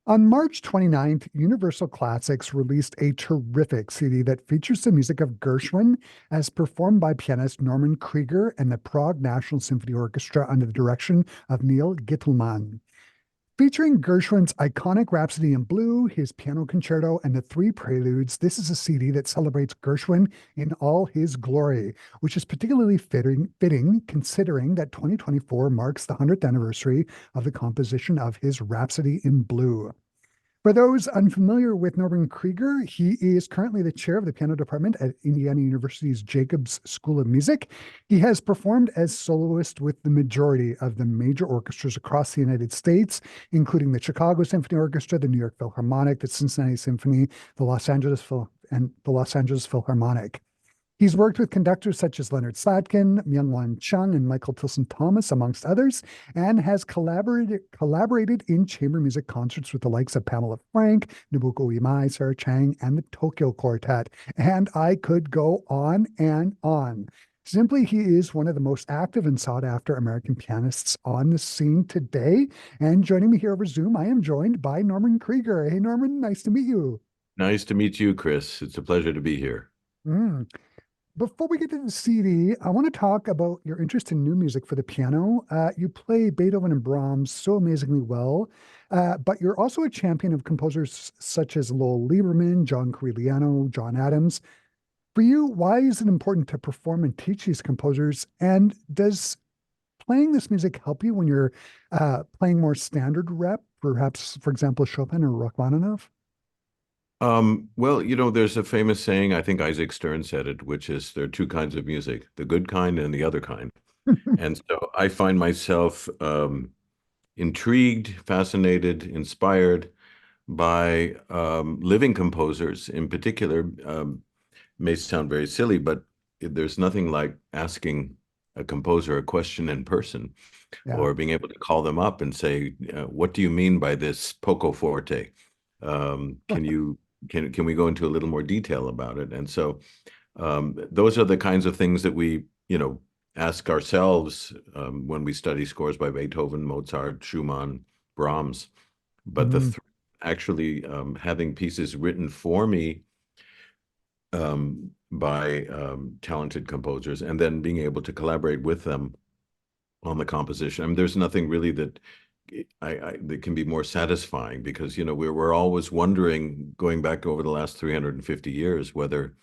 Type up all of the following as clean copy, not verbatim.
On March 29th, Universal Classics released a terrific CD that features the music of Gershwin as performed by pianist Norman Krieger and the Prague National Symphony Orchestra under the direction of Neil Gittelman. Featuring Gershwin's iconic Rhapsody in Blue, his piano concerto, and the three preludes, this is a CD that celebrates Gershwin in all his glory, which is particularly fitting considering that 2024 marks the 100th anniversary of the composition of his Rhapsody in Blue. For those unfamiliar with Norman Krieger, he is currently the chair of the piano department at Indiana University's Jacobs School of Music. He has performed as soloist with the majority of the major orchestras across the United States, including the Chicago Symphony Orchestra, the New York Philharmonic, the Cincinnati Symphony, the Los Angeles Philharmonic. He's worked with conductors such as Leonard Slatkin, Myung-Whun Chung, and Michael Tilson Thomas, amongst others, and has collaborated in chamber music concerts with the likes of Pamela Frank, Nobuko Imai, Sarah Chang, and the Tokyo Quartet. And I could go on and on. Simply, he is one of the most active and sought after American pianists on the scene today. And joining me here over Zoom, I am joined by Norman Krieger. Hey, Norman, nice to meet you. Nice to meet you, Chris. It's a pleasure to be here. Mm. Before we get to the CD, I want to talk about your interest in new music for the piano. You play Beethoven and Brahms so amazingly well, but you're also a champion of composers such as Lowell Lieberman, John Corigliano, John Adams. For you, why is it important to perform and teach these composers? And does playing this music help you when you're playing more standard rep, perhaps, for example, Chopin or Rachmaninoff? There's a famous saying, I think Isaac Stern said it, which is there are two kinds of music, the good kind and the other kind. And so I find myself intrigued, fascinated, inspired by living composers in particular. May sound very silly, but there's nothing like asking a composer a question in person Yeah. or being able to call them up and say, what do you mean by this poco forte? Can you can we go into a little more detail about it? And so those are the kinds of things that we, ask ourselves when we study scores by Beethoven, Mozart, Schumann, Brahms. But Mhm. actually having pieces written for me by talented composers and then being able to collaborate with them on the composition. I mean, there's nothing really that that can be more satisfying because we're always wondering, going back over the last 350 years, whether,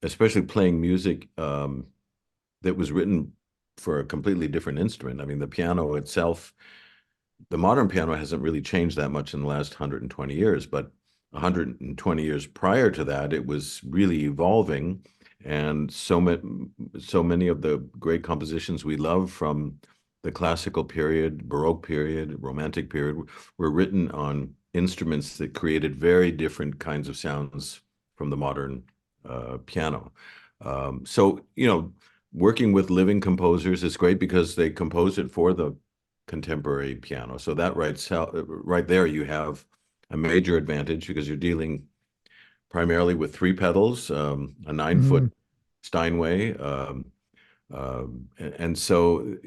especially playing music that was written for a completely different instrument. I mean, the piano itself, the modern piano hasn't really changed that much in the last 120 years, but 120 years prior to that, it was really evolving, and so many of the great compositions we love from the classical period, Baroque period, Romantic period were written on instruments that created very different kinds of sounds from the modern piano. Working with living composers is great because they compose it for the contemporary piano. So that right there, you have a major advantage because you're dealing primarily with three pedals, a 9 foot Mhm. Steinway. And so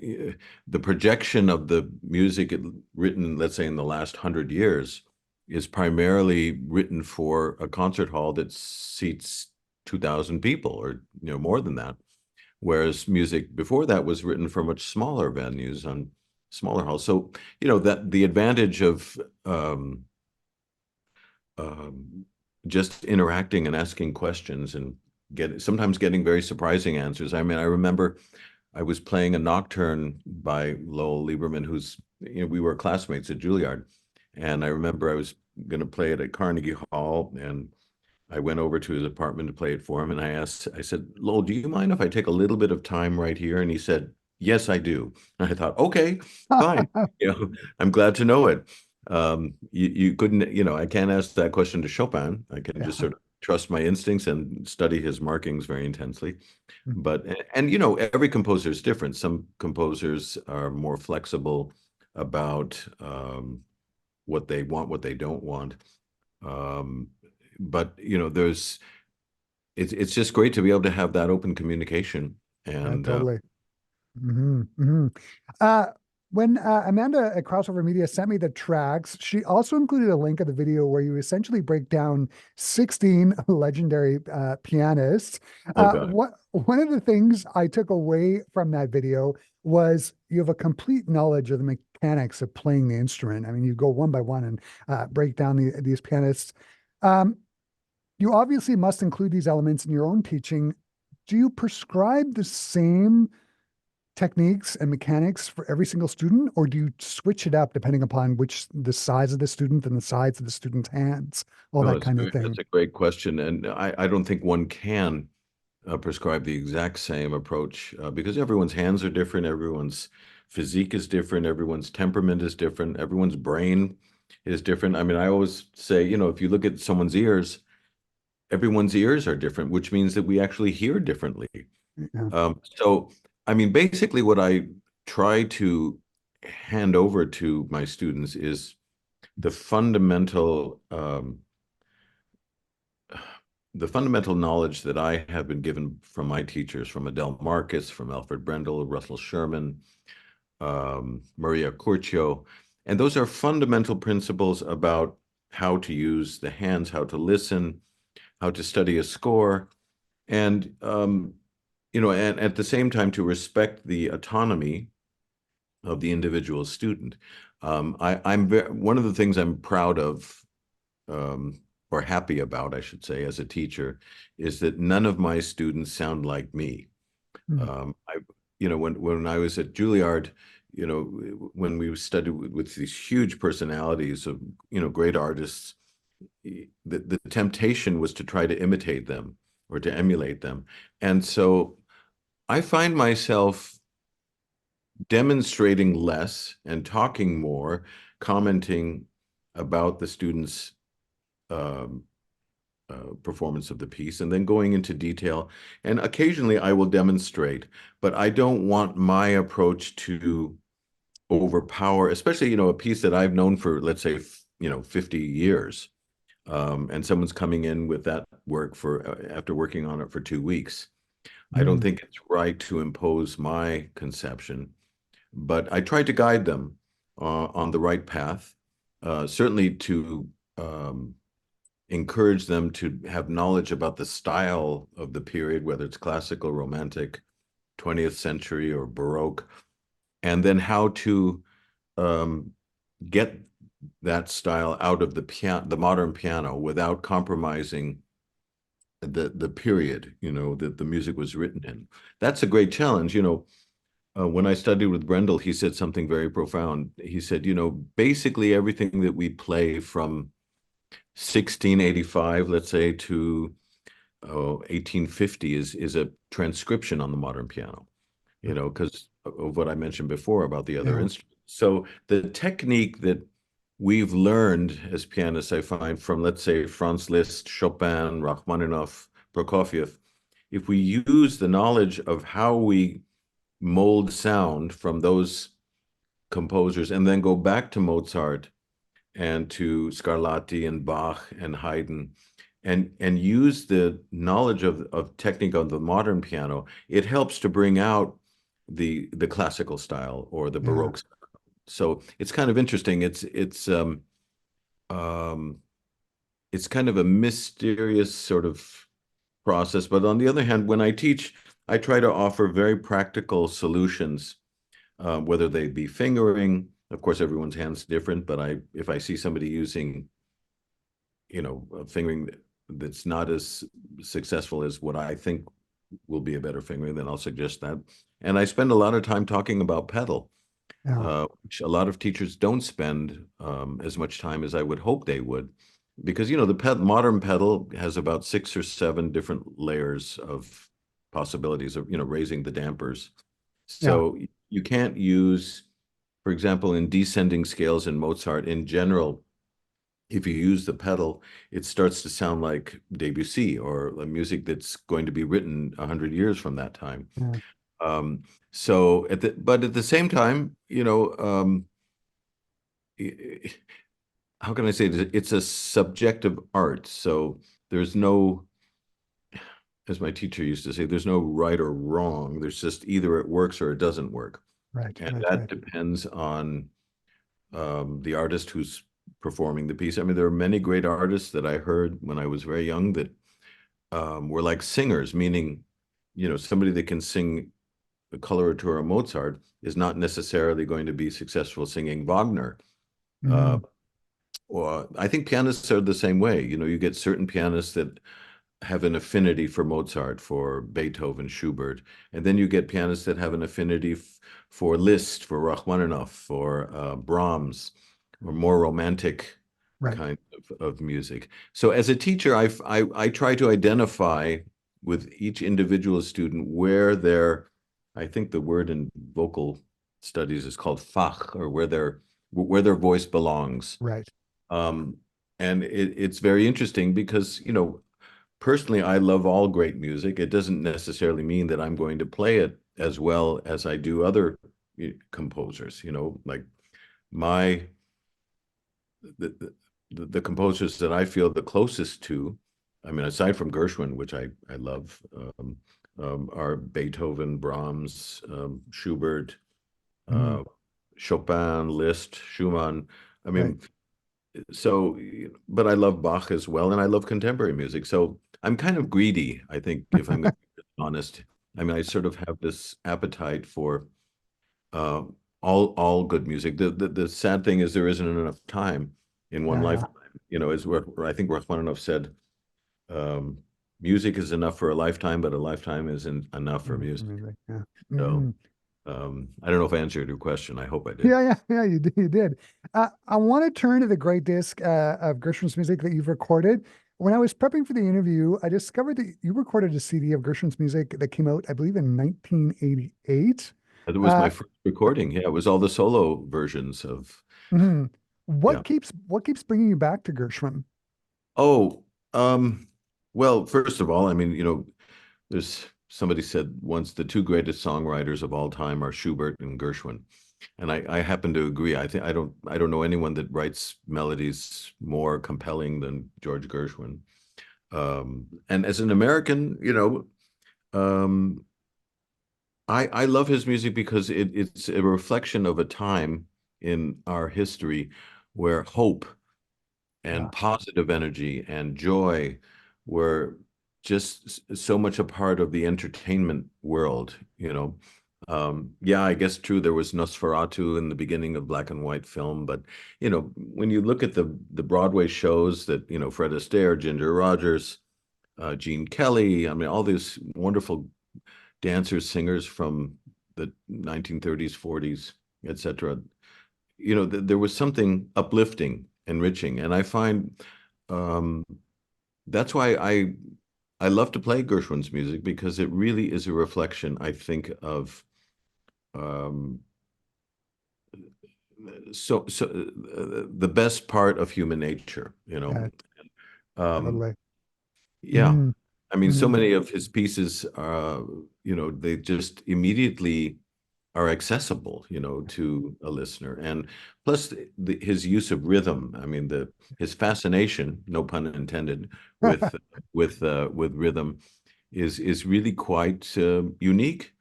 the projection of the music written, let's say, in the last 100 years is primarily written for a concert hall that seats 2,000 people or more than that. Whereas music before that was written for much smaller venues on smaller halls. So, that the advantage of um, just interacting and asking questions and sometimes getting very surprising answers. I mean, I remember I was playing a nocturne by Lowell Lieberman, we were classmates at Juilliard. And I remember I was going to play it at Carnegie Hall, and I went over to his apartment to play it for him. And I said, Lowell, do you mind if I take a little bit of time right here? And he said, yes, I do. And I thought, okay, fine. I'm glad to know it. You couldn't, I can't ask that question to Chopin. I can just Yeah. sort of trust my instincts and study his markings very intensely. Mm. But, and every composer is different. Some composers are more flexible about what they want, what they don't want. Um, but it's just great to be able to have that open communication. Yeah, And totally. Hmm. Hmm. Uh, When Amanda at Crossover Media sent me the tracks, she also included a link of the video where you essentially break down 16 legendary pianists. Oh God. One of the things I took away from that video was you have a complete knowledge of the mechanics of playing the instrument. I mean, you go one by one and break down these pianists. Um, you obviously must include these elements in your own teaching. Do you prescribe the same techniques and mechanics for every single student, or do you switch it up depending upon which the size of the student and the size of the student's hands, all No, that kind of that's thing? a great question. And I don't think one can prescribe the exact same approach because everyone's hands are different, everyone's physique is different, everyone's temperament is different, everyone's brain is different. I mean, I always say, if you look at someone's ears, everyone's ears are different, which means that we actually hear differently. Yeah. So, I mean, basically, what I try to hand over to my students is the fundamental knowledge that I have been given from my teachers, from Adele Marcus, from Alfred Brendel, Russell Sherman, Maria Curcio. And those are fundamental principles about how to use the hands, how to listen, how to study a score, and and at the same time to respect the autonomy of the individual student. One of the things I'm proud of, um, or happy about, I should say, as a teacher, is that none of my students sound like me. Mm. I, when I was at Juilliard, when we studied with these huge personalities of, great artists, the temptation was to try to imitate them or to emulate them. And so I find myself demonstrating less and talking more, commenting about the students' um, performance of the piece, and then going into detail. And occasionally I will demonstrate, but I don't want my approach to overpower, especially, a piece that I've known for, let's say, 50 years. And someone's coming in with that work after working on it for 2 weeks. I don't Mm. think it's right to impose my conception, but I try to guide them on the right path, certainly to encourage them to have knowledge about the style of the period, whether it's classical, romantic, 20th century, or Baroque, and then how to um, get that style out of the modern piano without compromising the period, that the music was written in. That's a great challenge. When I studied with Brendel, he said something very profound. He said, basically everything that we play from 1685, let's say, to 1850 is a transcription on the modern piano, because of what I mentioned before about the other Yeah. instruments. So the technique that we've learned as pianists, I find, from, let's say, Franz Liszt, Chopin, Rachmaninoff, Prokofiev, if we use the knowledge of how we mold sound from those composers and then go back to Mozart and to Scarlatti and Bach and Haydn and use the knowledge of technique on the modern piano, it helps to bring out the classical style or the Yeah. Baroque style. So it's kind of interesting. Um, it's kind of a mysterious sort of process. But on the other hand, when I teach, I try to offer very practical solutions, whether they be fingering. Of course, everyone's hand's different, but if I see somebody using, fingering that's not as successful as what I think will be a better fingering, then I'll suggest that. And I spend a lot of time talking about pedal, Yeah. which a lot of teachers don't spend as much time as I would hope they would, because the modern pedal has about 6 or 7 different layers of possibilities of raising the dampers. Yeah. So you can't use, for example, in descending scales in Mozart in general, if you use the pedal, it starts to sound like Debussy or a music that's going to be written 100 years from that time. Yeah. Um, so but at the same time, how can I say this? It's a subjective art. So there's no, as my teacher used to say, there's no right or wrong. There's just either it works or it doesn't work. Right, And right, that right. depends on the artist who's performing the piece. I mean, there are many great artists that I heard when I was very young that were like singers, meaning, somebody that can sing the coloratura of Mozart is not necessarily going to be successful singing Wagner. Uh, Hmm. or I think pianists are the same way. You get certain pianists that have an affinity for Mozart, for Beethoven, Schubert, and then you get pianists that have an affinity for Liszt, for Rachmaninoff, for Brahms, or more romantic Right. kind of music. So as a teacher, I try to identify with each individual student where I think the word in vocal studies is called Fach, or where their voice belongs. Right. Um, and it's very interesting because, personally, I love all great music. It doesn't necessarily mean that I'm going to play it as well as I do other composers, like my the, the composers that I feel the closest to, I mean, aside from Gershwin, which I love, are Beethoven, Brahms, Schubert, Hmm. uh, Chopin, Liszt, Schumann. I Right. mean, so, but I love Bach as well, and I love contemporary music. So I'm kind of greedy, I think, if I'm going to be honest. I mean, I sort of have this appetite for uh, all good music. The sad thing is there isn't enough time in one Yeah, yeah. lifetime. As where I think Rachmaninoff said, um, music is enough for a lifetime, but a lifetime isn't enough for Mm, music. amazing. Yeah. So Hmm. I don't know if I answered your question. I hope I did. Yeah, yeah, yeah, you did. You did. I want to turn to the great disc of Gershwin's music that you've recorded. When I was prepping for the interview, I discovered that you recorded a CD of Gershwin's music that came out, I believe, in 1988. It was Uh, my first recording. Yeah, it was all the solo versions of, mhm. yeah. What keeps bringing you back to Gershwin? Oh, well, first of all, I mean, there's somebody said once the two greatest songwriters of all time are Schubert and Gershwin. And I happen to agree. I don't know anyone that writes melodies more compelling than George Gershwin. And as an American, um, I love his music because it's a reflection of a time in our history where hope Yeah, and positive energy and joy were just so much a part of the entertainment world. Yeah, I guess true, there was Nosferatu in the beginning of black and white film, but when you look at the Broadway shows that, Fred Astaire, Ginger Rogers, Gene Kelly, I mean, all these wonderful dancers, singers from the 1930s, 40s, etc. There was something uplifting, enriching, and I find um, that's why I love to play Gershwin's music because it really is a reflection, I think, of um, the best part of human nature. yeah, Um, totally. yeah, Hmm. I mean, so Hmm. many of his pieces, they just immediately are accessible, to a listener. And plus his use of rhythm. I mean, his fascination, no pun intended, with rhythm is really quite unique.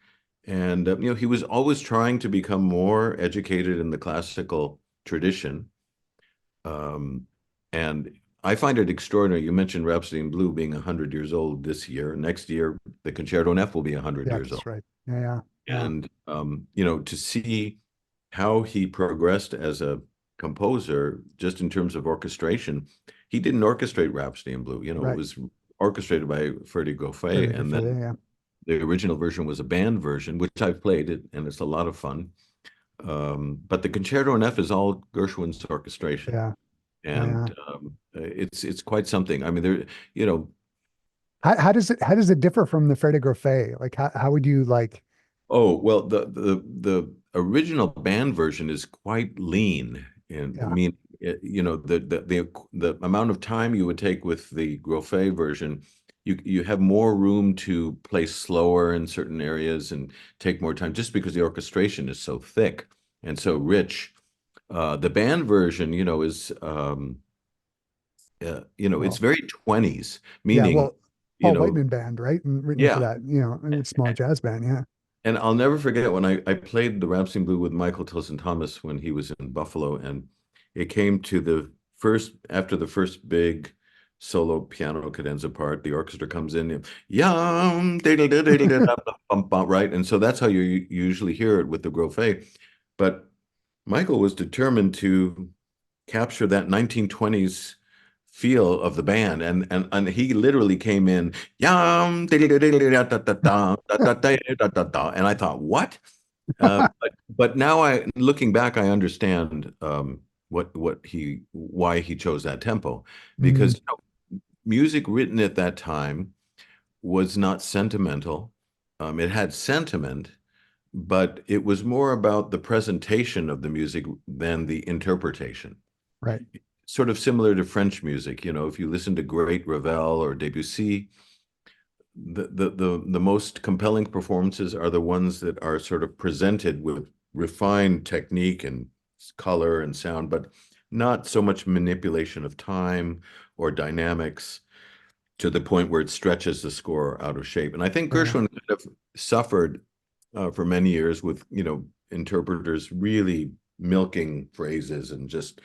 And he was always trying to become more educated in the classical tradition. Um, and I find it extraordinary. You mentioned Rhapsody in Blue being 100 years old this year. Next year, the Concerto in F will be 100 Yeah, years old. that's right. Yeah, yeah, yeah. And to see how he progressed as a composer, just in terms of orchestration, he didn't orchestrate Rhapsody in Blue. It Right. was orchestrated by Freddie Very Goffey, good and for then you. Yeah, the original version was a band version, which I've played it, and it's a lot of fun. But the Concerto in F is all Gershwin's orchestration, yeah, yeah, yeah. and it's quite something. I mean, there, you know, How does it differ from the Freddie Groffet? Like how would you like? Oh, well, the original band version is quite lean, and I Yeah, mean, the amount of time you would take with the Groffet version, you have more room to play slower in certain areas and take more time, just because the orchestration is so thick and so rich. The band version, it's well, very 20s, yeah, meaning, well, you Paul know, Whiteman band, right? And written for yeah. that, small jazz band. Yeah, And I'll never forget when I played the Rhapsody in Blue with Michael Tilson Thomas when he was in Buffalo, and it came to the first after the first big solo piano cadenza part, the orchestra comes in, yum, right, and so that's how you usually hear it with the Gros. But Michael was determined to capture that 1920s feel of the band, and he literally came in, yum, and I thought, what? But now looking back, I understand why he chose that tempo, Mm, because music written at that time was not sentimental. It had sentiment, but it was more about the presentation of the music than the interpretation. right. Sort of similar to French music, if you listen to great Ravel or Debussy, the most compelling performances are the ones that are sort of presented with refined technique and color and sound, but not so much manipulation of time or dynamics to the point where it stretches the score out of shape. And I think Yeah. Gershwin kind of suffered for many years with, interpreters really milking phrases and just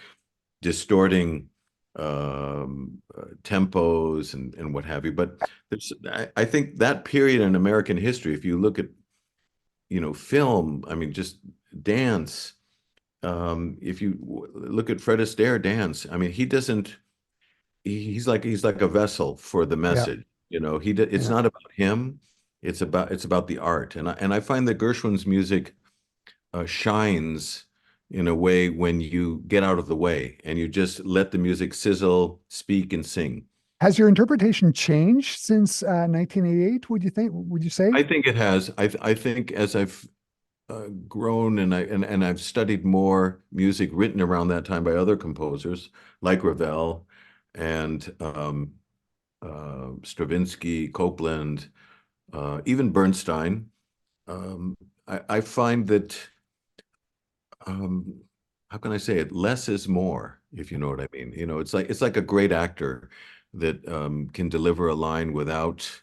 distorting tempos and what have you. But I think that period in American history, if you look at, film, I mean, just dance. If you look at Fred Astaire dance, I mean, he's like a vessel for the Yeah. message. It's Yeah. not about him. It's about the art. And I find that Gershwin's music shines in a way when you get out of the way and you just let the music sizzle, speak, and sing. Has your interpretation changed since 1988? Would you think? Would you say? I think it has. I think as I've grown and I've studied more music written around that time by other composers like Ravel and Stravinsky, Copland, even Bernstein. I find that um, how can I say it? Less is more, if you know what I mean. It's like a great actor that can deliver a line without,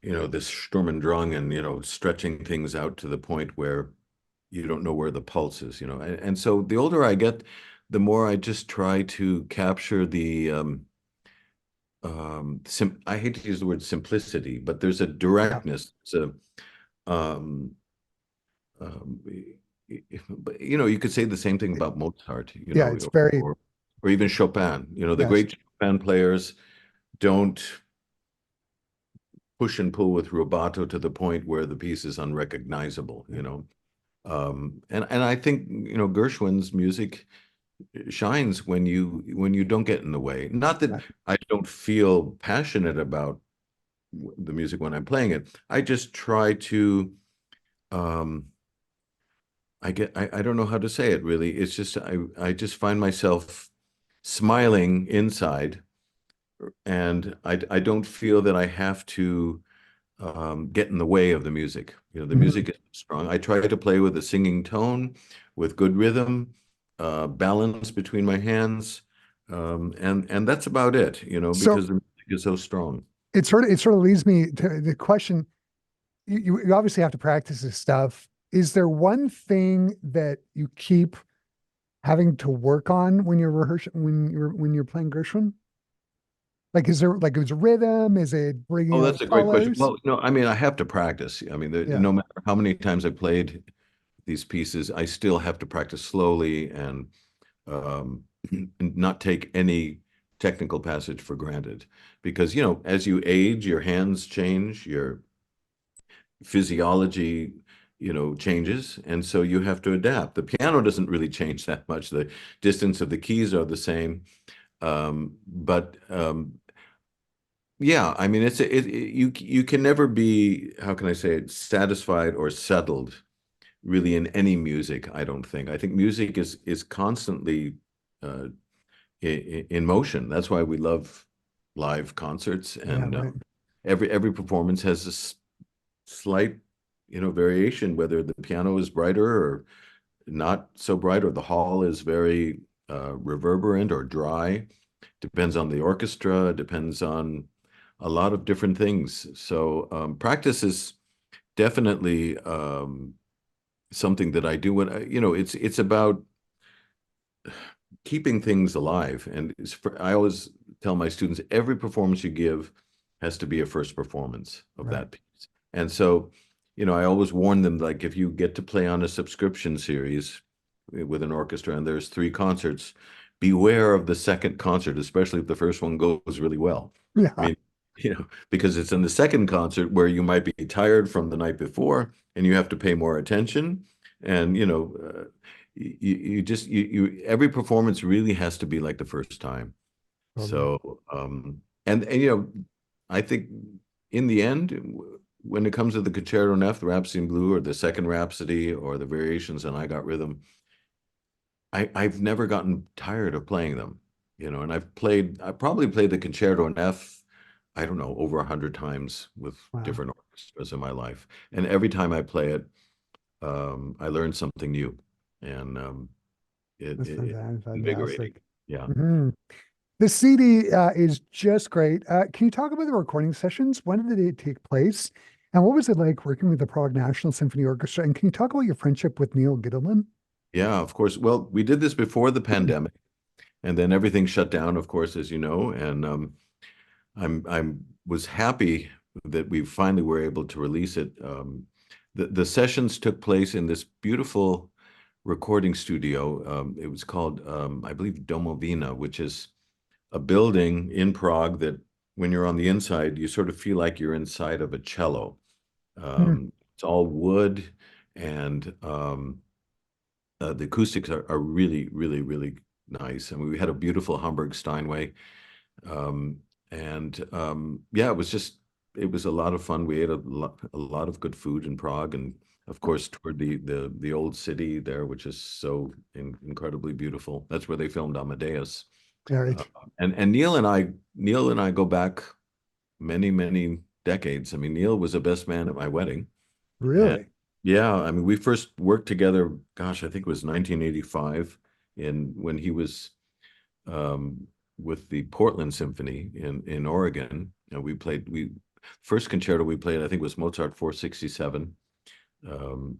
this Sturm und Drang and, stretching things out to the point where you don't know where the pulse is, And so the older I get, the more I just try to capture the I hate to use the word simplicity, but there's a Yeah. directness. It's a um, but you could say the same thing about Mozart, Yeah. It's very, or even Chopin. The yes. great Chopin players don't push and pull with rubato to the point where the piece is unrecognizable. And I think Gershwin's music shines when you don't get in the way. Not that Yeah. I don't feel passionate about the music when I'm playing it. I just try to um, I don't know how to say it really. It's just I just find myself smiling inside, and I don't feel that I have to get in the way of the music. The Mhm. music is strong. I try to play with a singing tone, with good rhythm, balance between my hands, and that's about it. So Because the music is so strong. it sort of leads me to the question. You obviously have to practice this stuff. Is there one thing that you keep having to work on when you're rehearsing when you're playing Gershwin? Like, is it rhythm? Is it bringing Oh, out that's a great question. colors? Well, no, I mean, I have to practice. I mean, Yeah. no matter how many times I played these pieces, I still have to practice slowly and um, not take any technical passage for granted. Because, as you age, your hands change, your physiology, changes. And so you have to adapt. The piano doesn't really change that much. The distance of the keys are the same. But yeah, I mean, you can never be, how can I say it, satisfied or settled really in any music, I don't think. I think music is constantly uh, in motion. That's why we love live concerts, Yeah. and Right. every performance has a slight, variation, whether the piano is brighter or not so bright, or the hall is very reverberant or dry. Depends on the orchestra, depends on a lot of different things. So practice is definitely something that I do when it's about keeping things alive. And I always tell my students every performance you give has to be a first performance of Right. that piece. And so, I always warn them, like, if you get to play on a subscription series with an orchestra and there's three concerts, beware of the second concert, especially if the first one goes really well. I Yeah, mean, because it's in the second concert where you might be tired from the night before and you have to pay more attention. And, every performance really has to be like the first time. totally. So, and I think in the end, when it comes to the Concerto in F, the Rhapsody in Blue, or the Second Rhapsody, or the Variations on I Got Rhythm, I've never gotten tired of playing them, and I probably played the Concerto in F, I don't know, over 100 times with Wow. different orchestras in my life. And every time I play it, I learn something new, and That's it's invigorating. fantastic. Yeah. Mhm. The CD is just great. Can you talk about the recording sessions? When did they take place? And what was it like working with the Prague National Symphony Orchestra? And can you talk about your friendship with Neil Gittleman? Yeah, of course. Well, we did this before the pandemic, and then everything shut down, of course, as you know. And I'm was happy that we finally were able to release it. The sessions took place in this beautiful recording studio. It was called, I believe, Domovina, which is a building in Prague that, when you're on the inside, you sort of feel like you're inside of a cello. Hmm. It's all wood, and the acoustics are really, really, really nice. I mean, we had a beautiful Hamburg Steinway, um, and yeah, it was a lot of fun. We ate a lot of good food in Prague, and of course toured the old city there, which is so incredibly beautiful. That's where they filmed Amadeus. All Uh, right. and Neil and I go back many, many decades. I mean, Neil was the best man at my wedding. And Really? yeah, I mean, we first worked together, gosh, I think it was 1985, when he was um, with the Portland Symphony in Oregon. And we first concerto we played, I think, was Mozart 467.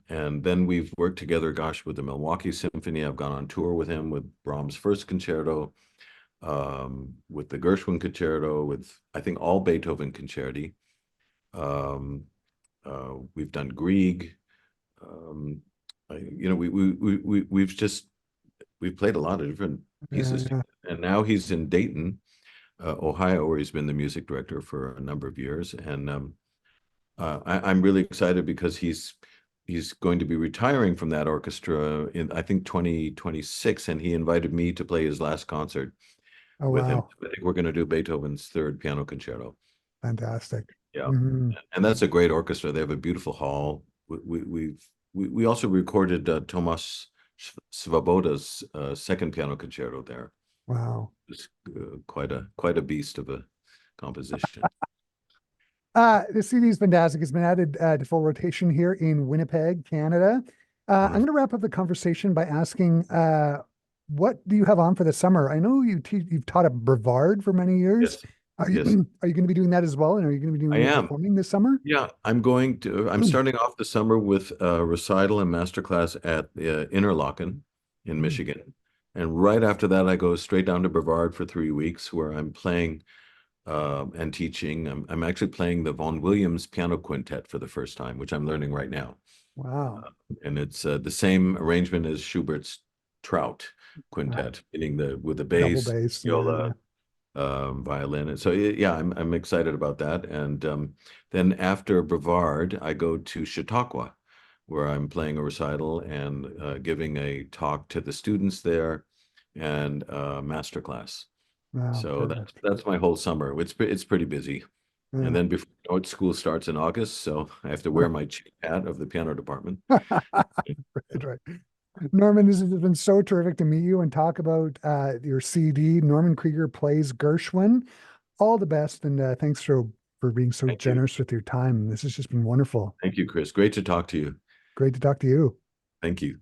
And then we've worked together, gosh, with the Milwaukee Symphony. I've gone on tour with him with Brahms' first concerto, with the Gershwin concerto, with, I think, all Beethoven concerti. Um, we've done Grieg. Um, we've played a lot of different Yeah, pieces yeah. together. And now he's in Dayton, Ohio, where he's been the music director for a number of years. And I'm really excited because he's going to be retiring from that orchestra in, I think, 2026, and he invited me to play his last concert Oh, with him. wow. I think we're going to do Beethoven's third piano concerto. Fantastic. Yeah, Hmm. and that's a great orchestra. They have a beautiful hall. We also recorded Tomas Svoboda's second piano concerto there. Wow. It's quite a beast of a composition. The CD is fantastic. It's been added to full rotation here in Winnipeg, Canada. I'm Uh, going to wrap up the conversation by asking, what do you have on for the summer? I know you've taught at Brevard for many years. yes, Are you yes, are you going to be doing that as well? And are you going to be doing I any am. performing this summer? Yeah, I'm starting off the summer with a recital and masterclass at Interlochen in Mm. Michigan. And right after that, I go straight down to Brevard for 3 weeks, where I'm playing and teaching. I'm actually playing the Vaughan Williams piano quintet for the first time, which I'm learning right now. Wow. And it's the same arrangement as Schubert's Trout Wow. quintet, meaning with the Double bass, bass. Yeah. viola, violin. And so yeah, I'm excited about that. And then after Brevard, I go to Chautauqua, where I'm playing a recital and giving a talk to the students there, and master class. Wow. So Perfect. that's my whole summer. It's pretty busy. And Yeah. then before you know it, school starts in August, so I have to wear my chief hat of the piano department. Right, right. Norman, this has been so terrific to meet you and talk about your CD. Norman Krieger plays Gershwin. All the best, and thanks for being so Thank you. generous with your time. This has just been wonderful. Thank you, Chris. Great to talk to you. Great to talk to you. Thank you.